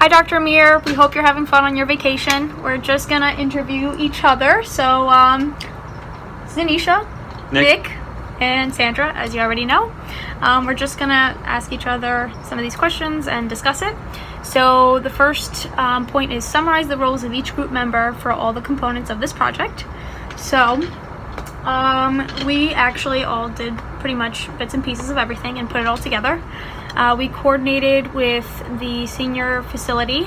Hi, Dr. Amir. We hope you're having fun on your vacation. We're just gonna interview each other. So, this is Anisha, Nick, and Sandra, as you already know. We're just gonna ask each other some of these questions and discuss it. So, the first point is summarize the roles of each group member for all the components of this project. So, we actually all did pretty much bits and pieces of everything and put it all together. We coordinated with the senior facility.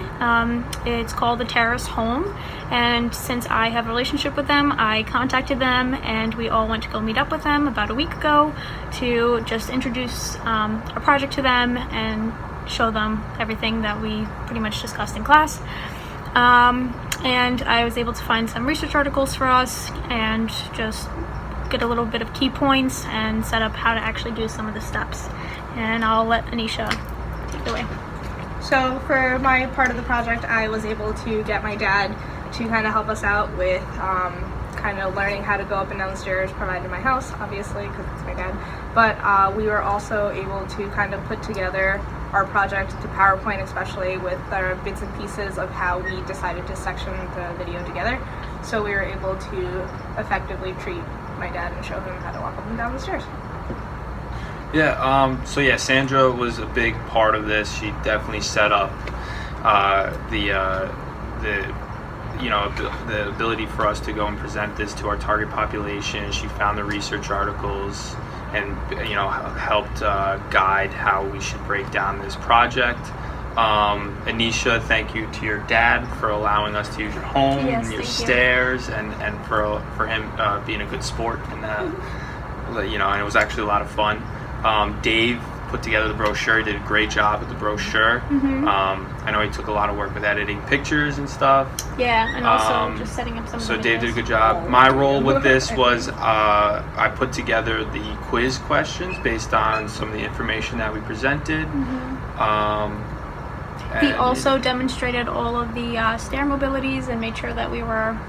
It's called the Terrace Home, and since I have a relationship with them, I contacted them and we all went to go meet up with them about a week ago to just introduce our project to them and show them everything that we pretty much discussed in class. And I was able to find some research articles for us and just get a little bit of key points and set up how to actually do some of the steps. And I'll let Anisha take it away. So for my part of the project, I was able to get my dad to kind of help us out with kind of learning how to go up and down the stairs provided my house, obviously, because it's my dad. But we were also able to kind of put together our project to PowerPoint, especially with the bits and pieces of how we decided to section the video together. So we were able to effectively treat my dad and show him how to walk up and down the stairs. Yeah, so Sandra was a big part of this. She definitely set up the ability for us to go and present this to our target population. She found the research articles and helped guide how we should break down this project. Anisha, thank you to your dad for allowing us to use your home, yes, your stairs, and for him being a good sport and and it was actually a lot of fun. Dave put together the brochure. He did a great job with the brochure. I know he took a lot of work with editing pictures and stuff. Yeah, and also just setting up some. So Dave did a good job. My role with this was I put together the quiz questions based on some of the information that we presented. He also demonstrated all of the stair mobilities and made sure that we were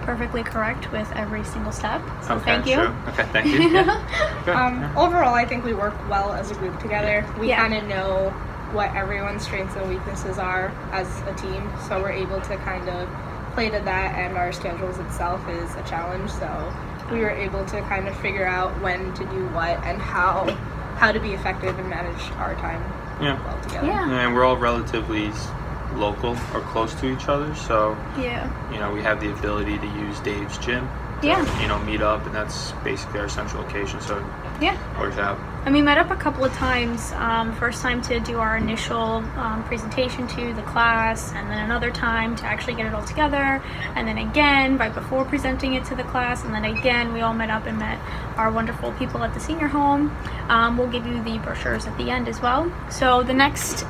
perfectly correct with every single step. So okay, thank you. Sure. Okay, thank you. Yeah. Overall, I think we work well as a group together. We Yeah. kind of know what everyone's strengths and weaknesses are as a team, so we're able to kind of play to that, and our schedules itself is a challenge, so we were able to kind of figure out when to do what and how to be effective and manage our time well together. Yeah. And we're all relatively local or close to each other, so we have the ability to use Dave's gym to, meet up, and that's basically our central location, so it works out. And we met up a couple of times. First time to do our initial presentation to the class, and then another time to actually get it all together, and then again right before presenting it to the class, and then again we all met up and met our wonderful people at the senior home. We'll give you the brochures at the end as well. So the next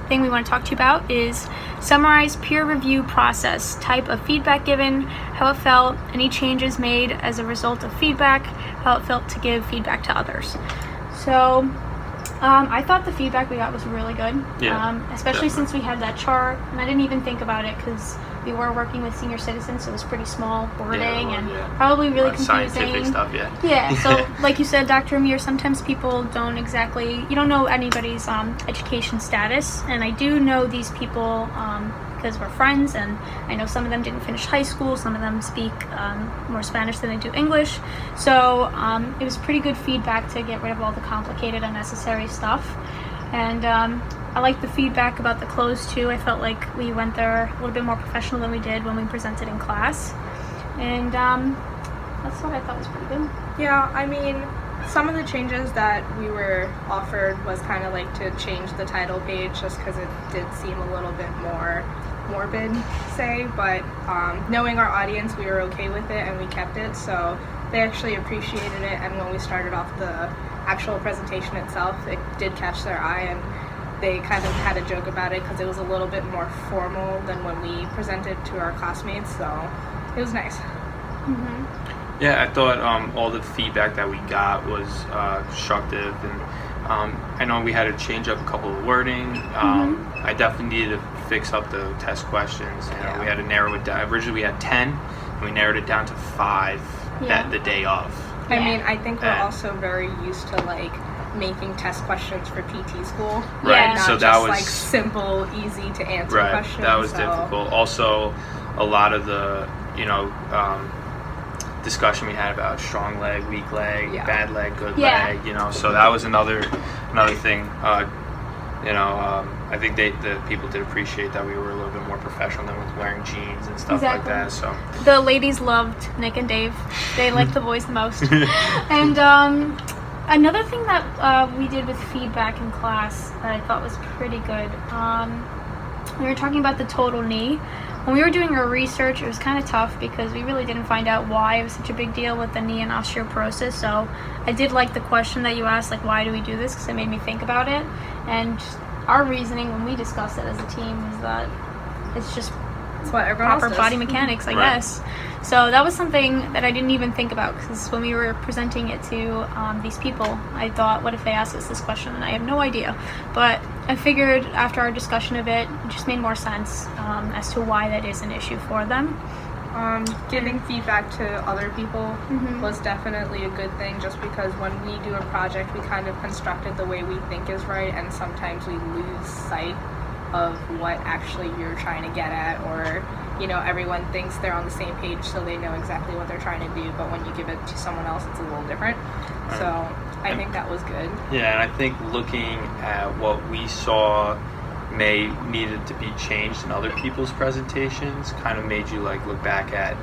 thing we want to talk to you about is summarize peer review process, type of feedback given, how it felt, any changes made as a result of feedback, how it felt to give feedback to others. So I thought the feedback we got was really good, especially since we had that chart, and I didn't even think about it because we were working with senior citizens, so it was pretty small wording and probably really confusing. Scientific stuff, so like you said, Dr. Amir, sometimes people you don't know anybody's education status, and I do know these people because we're friends, and I know some of them didn't finish high school, some of them speak more Spanish than they do English, so it was pretty good feedback to get rid of all the complicated, unnecessary stuff. And I like the feedback about the clothes too. I felt like we went there a little bit more professional than we did when we presented in class, and that's what I thought was pretty good. Yeah, I mean, some of the changes that we were offered was kind of like to change the title page just because it did seem a little bit more morbid, but knowing our audience, we were okay with it and we kept it, so they actually appreciated it. And when we started off the actual presentation itself, it did catch their eye, and they kind of had a joke about it because it was a little bit more formal than when we presented to our classmates, so it was nice. Yeah, I thought all the feedback that we got was constructive, and I know we had to change up a couple of wording. I definitely needed to fix up the test questions. We had to narrow it down. Originally we had 10, and we narrowed it down to 5 the day of. I mean, I think we're also very used to making test questions for PT school. Right. And not So just that was like simple, easy to answer right. questions. That was so. difficult. Also, a lot of the discussion we had about strong leg, weak leg, Yeah. bad leg, good Yeah. leg. So that was another thing. I think the people did appreciate that we were a little bit more professional than with wearing jeans and stuff like Exactly. that. So The ladies loved Nick and Dave. They liked the boys the most. And another thing that we did with feedback in class that I thought was pretty good, we were talking about the total knee. When we were doing our research, it was kind of tough because we really didn't find out why it was such a big deal with the knee and osteoporosis. So I did like the question that you asked, like, why do we do this? Because it made me think about it. And our reasoning when we discussed it as a team is that it's just That's what everyone proper else does. body mechanics, I Right. guess. So that was something that I didn't even think about, because when we were presenting it to these people, I thought, what if they ask us this question? And I have no idea. But I figured after our discussion of it, it just made more sense as to why that is an issue for them. Giving feedback to other people Mhm. was definitely a good thing, just because when we do a project, we kind of construct it the way we think is right, and sometimes we lose sight of what actually you're trying to get at, or everyone thinks they're on the same page, so they know exactly what they're trying to do, but when you give it to someone else, it's a little different. So I think that was good. yeah, and I think looking at what we saw needed to be changed in other people's presentations kind of made you like look back at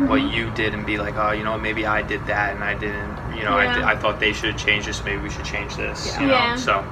what you did and be like, oh, maybe I did that and I didn't. Yeah. I thought they should have changed this. Maybe we should change this. Yeah. So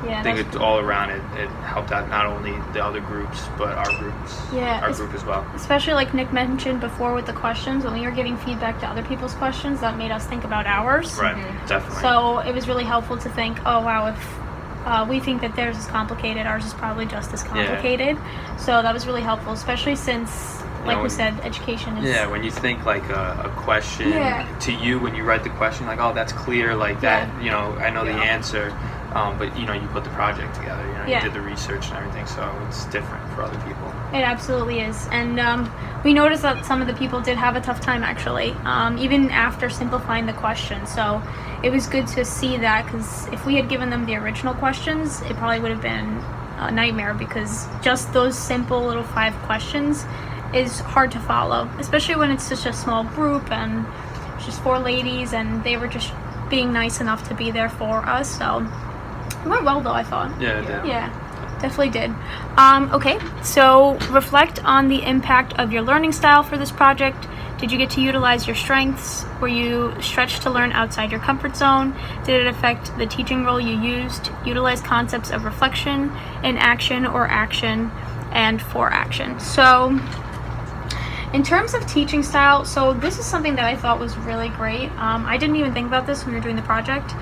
Yeah, I think that's it's all around it helped out not only the other groups but our groups. Yeah, Our it's- group as well. especially like Nick mentioned before with the questions, when we were giving feedback to other people's questions, that made us think about ours. Right. Definitely. So it was really helpful to think, oh wow, if we think that theirs is complicated, ours is probably just as complicated. So that was really helpful, especially since, like we when- said, education is... Yeah, when you think like a question Yeah. to you, when you write the question, like, oh, that's clear, like that, I know the Yeah. answer, but you put the project together, Yeah. you did the research and everything, so it's different for other people. It absolutely is. And we noticed that some of the people did have a tough time, actually, even after simplifying the question. So it was good to see that, because if we had given them the original questions, it probably would have been a nightmare, because just those simple little 5 questions is hard to follow, especially when it's such a small group and it's just 4 ladies, and they were just being nice enough to be there for us. So it went well, though, I thought. Yeah, it did. Yeah, definitely did. Okay, so reflect on the impact of your learning style for this project. Did you get to utilize your strengths? Were you stretched to learn outside your comfort zone? Did it affect the teaching role you used? Utilize concepts of reflection, inaction, or action, and for action. So in terms of teaching style, so this is something that I thought was really great. I didn't even think about this when we were doing the project.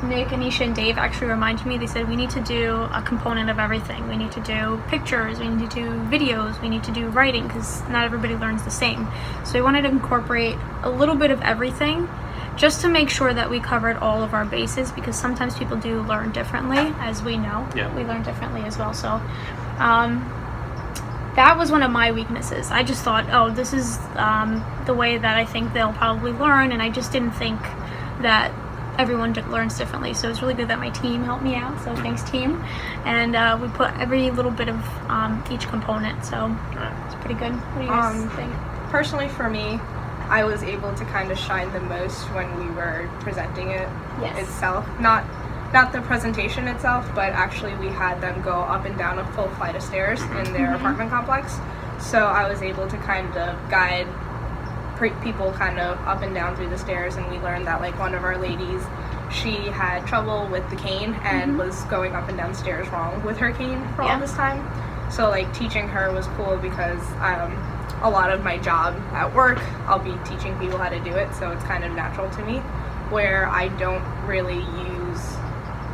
Nick, Anisha, and Dave actually reminded me. They said we need to do a component of everything. We need to do pictures, we need to do videos, we need to do writing, because not everybody learns the same. So we wanted to incorporate a little bit of everything, just to make sure that we covered all of our bases, because sometimes people do learn differently, as we know. Yeah. We learn differently as well. So that was one of my weaknesses. I just thought, oh, this is the way that I think they'll probably learn, and I just didn't think that everyone learns differently. So it's really good that my team helped me out, so thanks team. And we put every little bit of each component, so it's pretty good. What do you guys think? Personally, for me, I was able to kind of shine the most when we were presenting it itself. Not the presentation itself, but actually we had them go up and down a full flight of stairs in their apartment complex. So I was able to kind of guide people kind of up and down through the stairs, and we learned that like one of our ladies, she had trouble with the cane and was going up and down stairs wrong with her cane for all this time. So like teaching her was cool, because a lot of my job at work, I'll be teaching people how to do it, so it's kind of natural to me, where I don't really use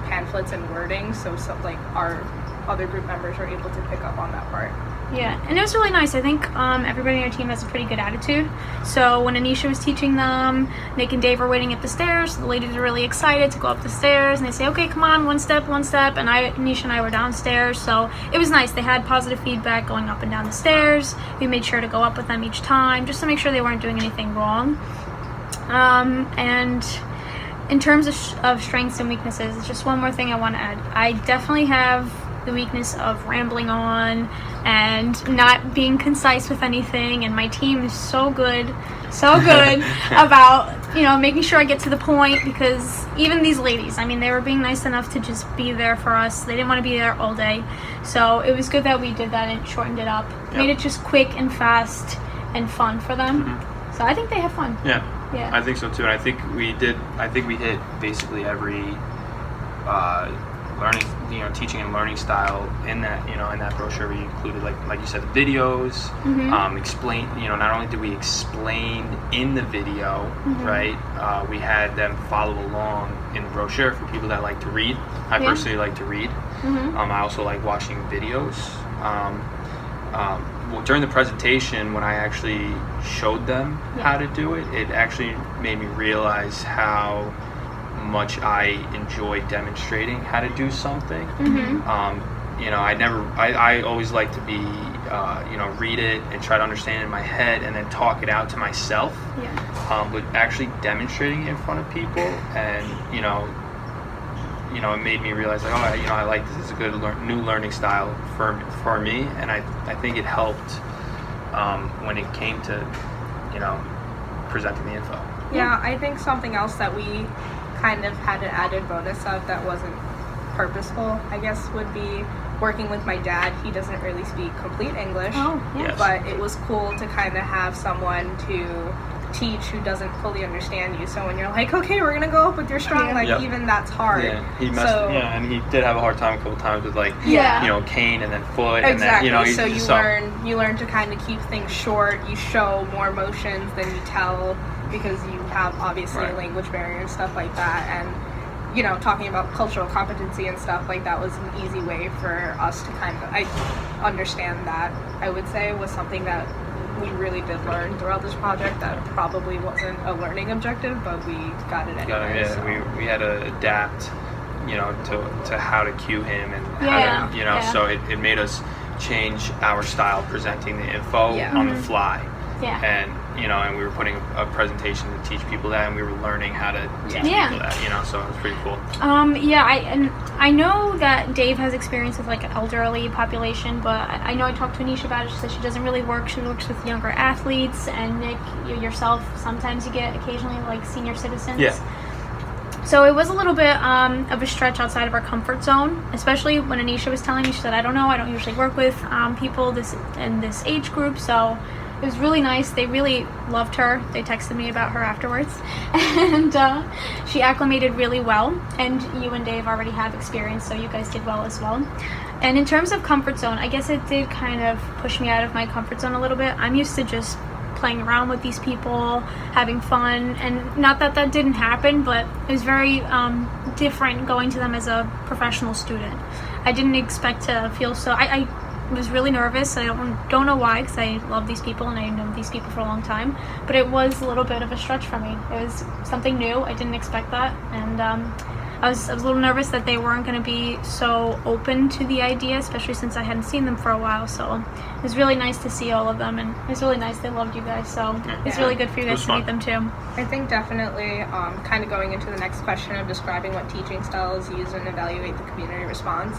pamphlets and wording, so like our other group members are able to pick up on that part. Yeah, and it was really nice. I think everybody on our team has a pretty good attitude. So when Anisha was teaching them, Nick and Dave were waiting at the stairs. The ladies are really excited to go up the stairs, and they say, okay, come on, one step, and Anisha and I were downstairs. So it was nice. They had positive feedback going up and down the stairs. We made sure to go up with them each time, just to make sure they weren't doing anything wrong. And in terms of strengths and weaknesses, it's just one more thing I want to add. I definitely have the weakness of rambling on and not being concise with anything, and my team is so good about, you know, making sure I get to the point, because even these ladies, I mean, they were being nice enough to just be there for us. They didn't want to be there all day, so it was good that we did that and shortened it up. Yep. Made it just quick and fast and fun for them. So I think they have fun. Yeah, Yeah. I think so too. And I think we hit basically every learning, you know, teaching and learning style in that, you know, in that brochure. We included, like you said, the videos, explain, you know, not only did we explain in the video, right, we had them follow along in the brochure for people that like to read. I personally like to read. I also like watching videos. Well, during the presentation, when I actually showed them how to do it, it actually made me realize how much I enjoy demonstrating how to do something. You know, I always like to be, you know, read it and try to understand it in my head and then talk it out to myself. But actually demonstrating it in front of people, and you know, it made me realize, like, oh, you know, I like this. It's a good new learning style for me, and I think it helped when it came to, you know, presenting the info. Yeah, I think something else that we kind of had an added bonus of that wasn't purposeful, I guess, would be working with my dad. He doesn't really speak complete English, but it was cool to kind of have someone to teach who doesn't fully understand you. So when you're like, okay, we're gonna go up with your strong leg, even that's hard. He messed, and he did have a hard time a couple times with, like, you know, cane and then foot, and then, you know, so you learn to kind of keep things short. You show more emotions than you tell, because you have obviously a language barrier and stuff like that. And, you know, talking about cultural competency and stuff like that was an easy way for us to kind of, I understand that, I would say, was something that we really did learn throughout this project that probably wasn't a learning objective, but we got it anyway. We had to adapt, you know, to how to cue him and how to, you know, so it made us change our style presenting the info on the fly. And, you know, and we were putting a presentation to teach people that, and we were learning how to teach people that, you know, so it was pretty cool. I know that Dave has experience with, like, an elderly population, but I know I talked to Anisha about it. She said she doesn't really work. She works with younger athletes, and Nick, yourself, sometimes you get occasionally, like, senior citizens. So it was a little bit of a stretch outside of our comfort zone, especially when Anisha was telling me. She said, I don't usually work with people in this age group, so it was really nice. They really loved her. They texted me about her afterwards. And she acclimated really well. And you and Dave already have experience, so you guys did well as well. And in terms of comfort zone, I guess it did kind of push me out of my comfort zone a little bit. I'm used to just playing around with these people, having fun. And not that that didn't happen, but it was very different going to them as a professional student. I didn't expect to feel so... I was really nervous. I don't know why, because I love these people and I know these people for a long time, but it was a little bit of a stretch for me. It was something new. I didn't expect that, and I was a little nervous that they weren't going to be so open to the idea, especially since I hadn't seen them for a while. So it was really nice to see all of them, and it was really nice. They loved you guys, so it's really good for you guys to meet them too. I think definitely kind of going into the next question of describing what teaching styles use and evaluate the community response,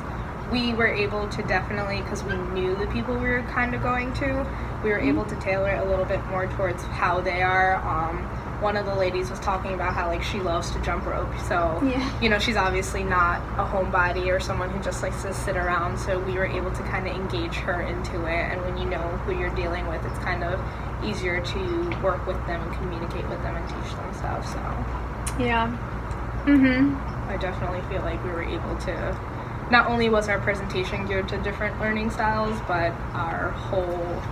we were able to definitely, because we knew the people we were kind of going to, we were able to tailor it a little bit more towards how they are. One of the ladies was talking about how, like, she loves to jump rope, so you know, she's obviously not a homebody or someone who just likes to sit around, so we were able to kind of engage her into it. And when you know who you're dealing with, it's kind of easier to work with them and communicate with them and teach them stuff. So I definitely feel like we were able to, not only was our presentation geared to different learning styles, but our whole,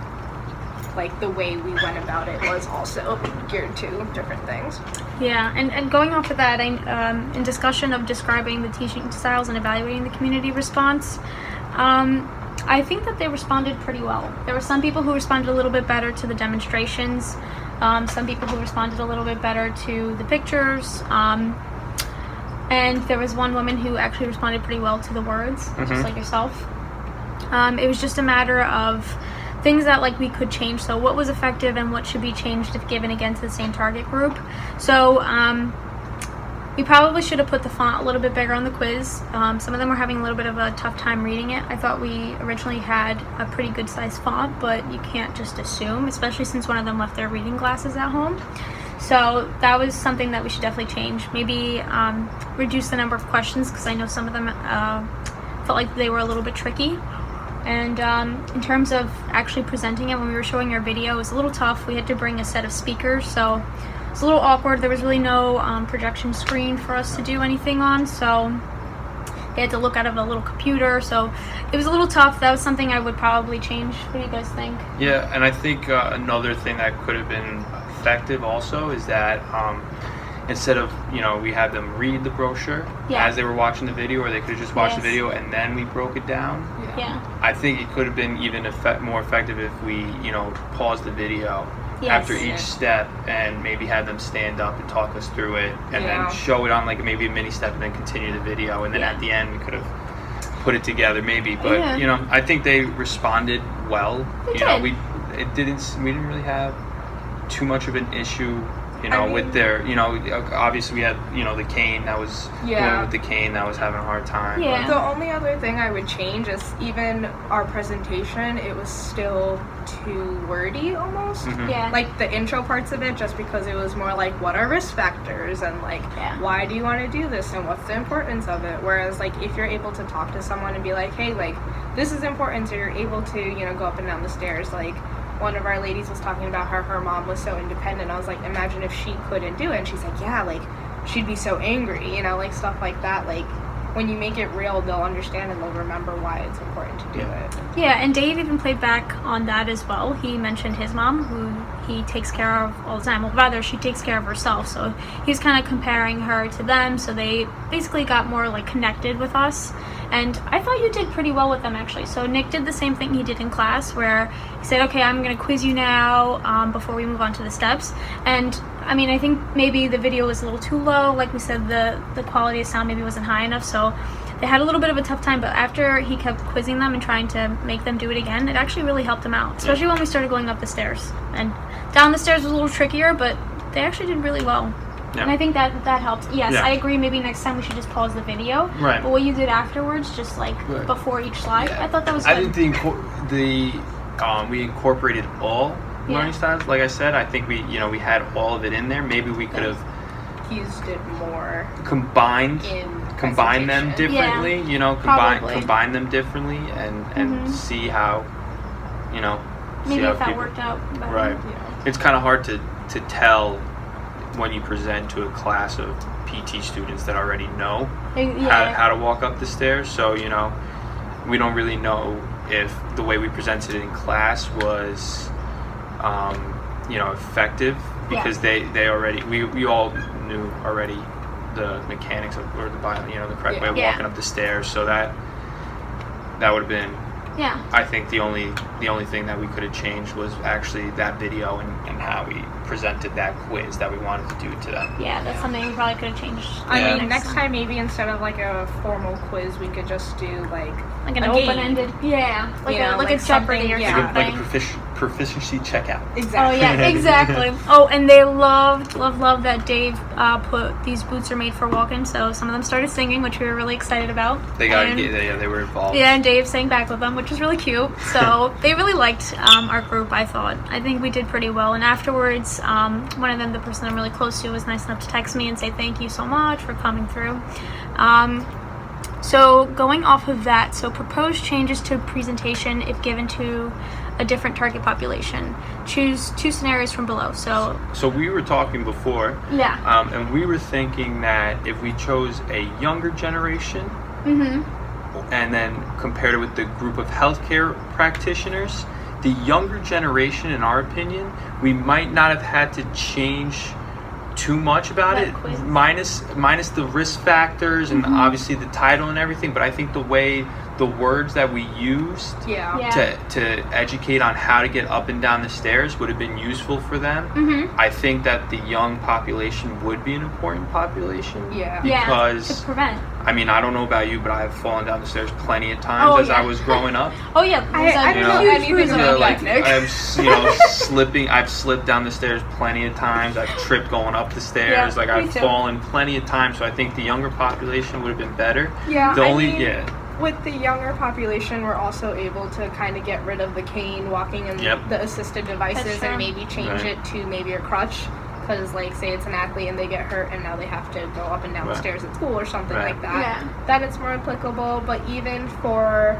like, the way we went about it was also geared to different things. And going off of that, in discussion of describing the teaching styles and evaluating the community response, I think that they responded pretty well. There were some people who responded a little bit better to the demonstrations, some people who responded a little bit better to the pictures, and there was one woman who actually responded pretty well to the words, just like yourself. It was just a matter of things that, like, we could change. So what was effective and what should be changed if given again to the same target group. So We probably should have put the font a little bit bigger on the quiz. Some of them were having a little bit of a tough time reading it. I thought we originally had a pretty good sized font, but you can't just assume, especially since one of them left their reading glasses at home. So that was something that we should definitely change. Maybe reduce the number of questions, because I know some of them felt like they were a little bit tricky. And in terms of actually presenting it, when we were showing our video, it was a little tough. We had to bring a set of speakers, so it's a little awkward. There was really no projection screen for us to do anything on, so they had to look out of a little computer, so it was a little tough. That was something I would probably change. What do you guys think? Yeah, and I think another thing that could have been effective also is that instead of, we had them read the brochure as they were watching the video, or they could have just watched the video and then we broke it down. Yeah. I think it could have been even more effective if we, paused the video after each step and maybe have them stand up and talk us through it, and then show it on like maybe a mini step and then continue the video, and then at the end we could have put it together maybe. But I think they responded well. We didn't really have too much of an issue with their, obviously we had, the cane that was, the one with the cane that was having a hard time. Yeah. The only other thing I would change is even our presentation, it was still too wordy almost. Mm-hmm. Yeah. Like the intro parts of it, just because it was more like, what are risk factors, and like, why do you want to do this, and what's the importance of it? Whereas like, if you're able to talk to someone and be like, hey, like, this is important, so you're able to, go up and down the stairs, like, one of our ladies was talking about how her mom was so independent. I was like, imagine if she couldn't do it. And she's like, yeah, like, she'd be so angry, like stuff like that. Like, when you make it real, they'll understand and they'll remember why it's important to do it. Yeah, and Dave even played back on that as well. He mentioned his mom, who he takes care of all the time. Well, rather, she takes care of herself. So he was kind of comparing her to them. So they basically got more like connected with us. And I thought you did pretty well with them, actually. So Nick did the same thing he did in class, where he said, okay, I'm going to quiz you now before we move on to the steps. And I mean, I think maybe the video was a little too low. Like we said, the quality of sound maybe wasn't high enough. So they had a little bit of a tough time. But after he kept quizzing them and trying to make them do it again, it actually really helped them out, especially when we started going up the stairs. And down the stairs was a little trickier, but they actually did really well. Yeah. And I think that helped. Yes, I agree. Maybe next time we should just pause the video. Right. But what you did afterwards, just like before each slide, I thought that was good. I think we incorporated all learning styles. Like I said, I think we had all of it in there. Maybe we could have used it more. Combined them differently. Combine them differently and see how maybe if that worked out better. Right. Yeah. It's kind of hard to tell when you present to a class of PT students that already know how to walk up the stairs. So, we don't really know if the way we presented it in class was, effective, because they already, we all knew already the mechanics of, or the correct way of walking up the stairs. So that would have been, I think the only thing that we could have changed was actually that video and how we presented that quiz that we wanted to do to them. Yeah, that's something we probably could have changed. I mean, next time maybe instead of like a formal quiz, we could just do like an open-ended, like a Jeopardy or something. Like a proficiency checkout. Exactly. Oh yeah, exactly. Oh, and they loved that Dave put these boots are made for walking. So some of them started singing, which we were really excited about. They were involved. Yeah, and Dave sang back with them, which was really cute. So they really liked our group. I thought. I think we did pretty well. And afterwards, one of them, the person I'm really close to, was nice enough to text me and say thank you so much for coming through. So going off of that, so proposed changes to presentation if given to a different target population. Choose two scenarios from below. So we were talking before. Yeah. And we were thinking that if we chose a younger generation, and then compared it with the group of healthcare practitioners, the younger generation, in our opinion, we might not have had to change too much about it, minus the risk factors and obviously the title and everything. But I think the way the words that we used Yeah. to educate on how to get up and down the stairs would have been useful for them. Mm-hmm. I think that the young population would be an important population. Yeah. Because to prevent. I mean, I don't know about you, but I have fallen down the stairs plenty of times as I was growing up. Oh yeah, I didn't know anything about like that, Nick. I've slipped down the stairs plenty of times. I've tripped going up the stairs. Yeah, I've me too. fallen plenty of times. So I think the younger population would have been better. Yeah, with the younger population, we're also able to kind of get rid of the cane, walking, and the assisted devices, That's true. and maybe change it to maybe a crutch. Because, like, say it's an athlete and they get hurt and now they have to go up and down the stairs at school or something like that, then it's more applicable. But even for,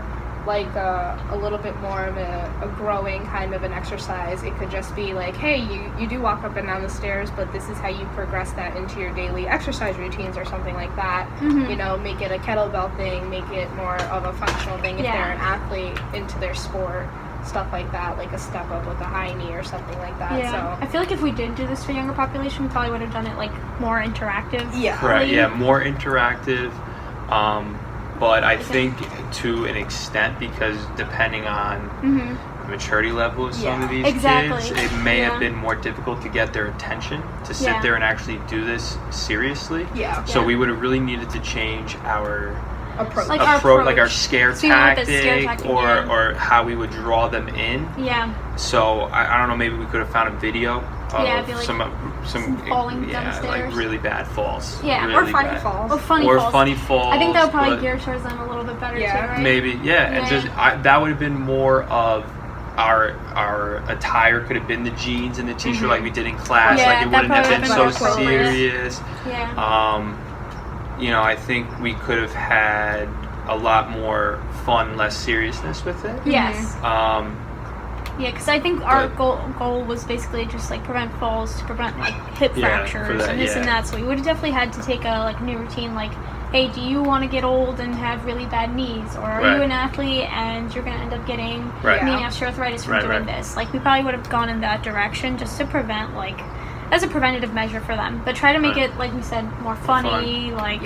like, a little bit more of a growing kind of an exercise, it could just be like, hey, you do walk up and down the stairs, but this is how you progress that into your daily exercise routines or something like that. Mm-hmm. You know, make it a kettlebell thing, make it more of a functional thing if they're an athlete into their sport. Stuff like that, like a step up with a high knee or something like that. Yeah. So I feel like if we did do this for younger population, we probably would have done it like more interactive. Yeah. Correct. Yeah, more interactive. But I think to an extent, because depending on the maturity level of some of these kids, it may have been more difficult to get their attention to sit there and actually do this seriously. Yeah. So we would have really needed to change our approach. Like our scare So you went with the tactic, scare tactic, or how we would draw them in. Yeah. So I don't know, maybe we could have found a video of I feel like some falling down the stairs. like really bad falls. Yeah, really or funny bad. falls. Or funny falls. I think that would probably but gear towards them a little bit better too, right? maybe, and just that would have been more of our attire could have been the jeans and the t-shirt like we did in class. Yeah, like it wouldn't have been so more appropriate. serious. Yeah. You know, I think we could have had a lot more fun, less seriousness with it. Yes. Yeah, because I think our but- goal was basically just like prevent falls, to prevent like hip fractures that, and this and that. So we would have definitely had to take a new routine. Like, hey, do you want to get old and have really bad knees, or are you an athlete and you're going to end up getting knee osteoarthritis from doing this? Like, we probably would have gone in that direction just to prevent, like, as a preventative measure for them. But try to make it, like we said, more funny. Like,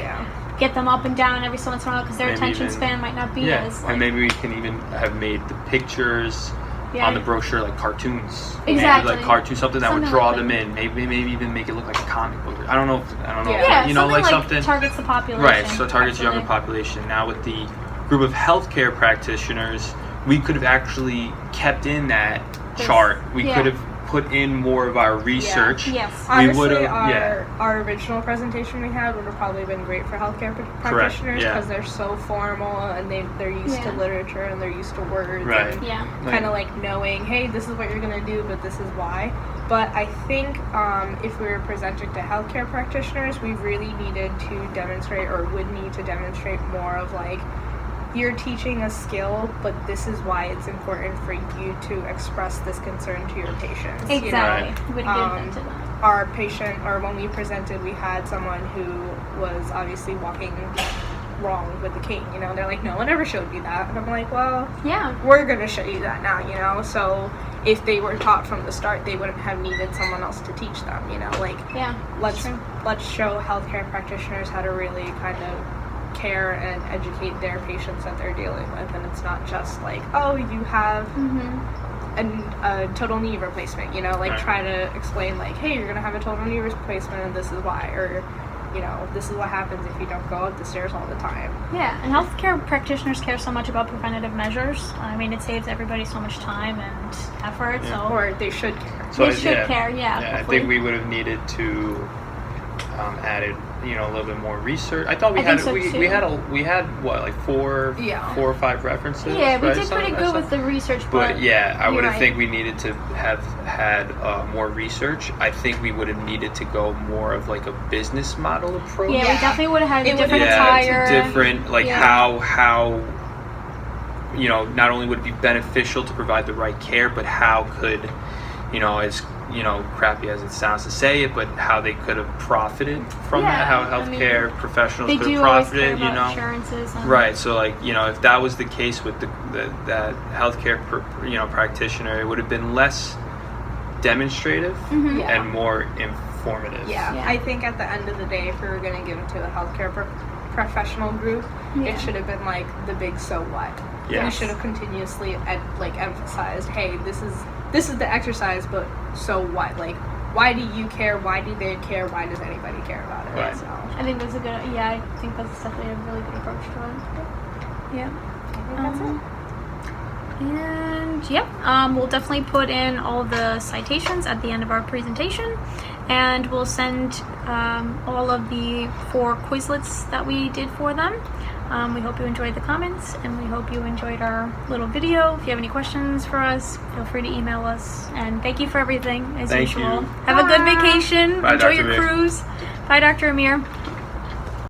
get them up and down every so once in a while because their attention span might not be as. Like, and maybe we can even have made the pictures on the brochure like cartoons. Exactly. Like cartoons, something that would draw them in. Maybe even make it look like a comic book. I don't know. Yeah, you know, like something targets the population. Right. So targets the younger population. Now with the group of healthcare practitioners, we could have actually kept in that chart. We could have put in more of our research. Yes. Honestly, our original presentation we had would have probably been great for healthcare practitioners because they're so formal and they're used to literature and they're used to words and kind of like knowing, hey, this is what you're going to do, but this is why. But I think if we were presenting to healthcare practitioners, we really needed to demonstrate or would need to demonstrate more of like, you're teaching a skill, but this is why it's important for you to express this concern to your patients. Exactly. We would give them to that. Our patient, or when we presented, we had someone who was obviously walking wrong with the cane. You know, they're like, no one ever showed me that. And I'm like, well, we're going to show you that now, you know? So if they were taught from the start, they wouldn't have needed someone else to teach them, you know? Like, let's show healthcare practitioners how to really kind of care and educate their patients that they're dealing with, and it's not just like, oh, you have a total knee replacement, you know, like try to explain like, hey, you're gonna have a total knee replacement and this is why, or you know, this is what happens if you don't go up the stairs all the time. Yeah, and healthcare practitioners care so much about preventative measures. I mean, it saves everybody so much time and effort. So or they should care. So they should care. I think we would have needed to added, you know, a little bit more research. I thought we had what, like four or five references. Yeah, we did pretty good with the research, but I would have think we needed to have had more research. I think we would have needed to go more of like a business model approach. Yeah, we definitely would have had a different attire. Different, like how you know, not only would it be beneficial to provide the right care, but how could, you know, as you know, crappy as it sounds to say it, but how they could have profited from that, how healthcare professionals could have profited, you know. Insurances and right, so like, you know, if that was the case with that healthcare practitioner, it would have been less demonstrative and more informative. Yeah, I think at the end of the day, if we were going to give it to a healthcare professional group, Yeah. it should have been like the big so what. Yeah. We should have continuously emphasized, hey, this is the exercise, but so what? Like, why do you care? Why do they care? Why does anybody care about it? Right. So I think that's a good. Yeah, I think that's definitely a really good approach to it. Yeah. I think that's it. And we'll definitely put in all the citations at the end of our presentation, and we'll send all of the 4 Quizlets that we did for them. We hope you enjoyed the comments, and we hope you enjoyed our little video. If you have any questions for us, feel free to email us. And thank you for everything, as Thank usual. you. Have a good vacation. Bye, Enjoy Dr. your Amir. cruise. Bye, Dr. Amir.